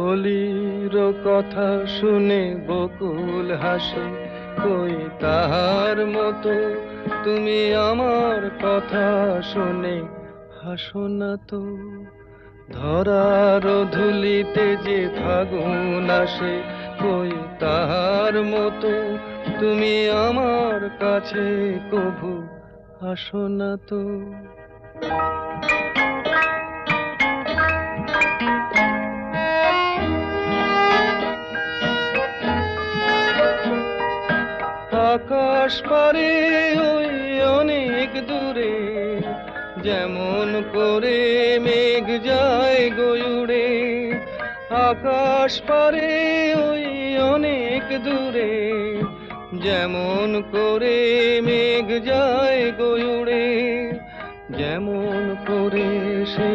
অলির কথা শুনে বকুল হাসে, কই তাহার মতো তুমি আমার কথা শুনে হাসো না তো। ধরার ধুলিতে যে ফাগুন আসে, কই তাহার মতো তুমি আমার কাছে কভু আসো না তো। আকাশ পারে ওই অনেক দূরে, যেমন করে মেঘ যায় গয়ুড়ে। আকাশ পারে ওই অনেক দূরে, যেমন করে মেঘ যায় গয়ুড়ে। যেমন করে সে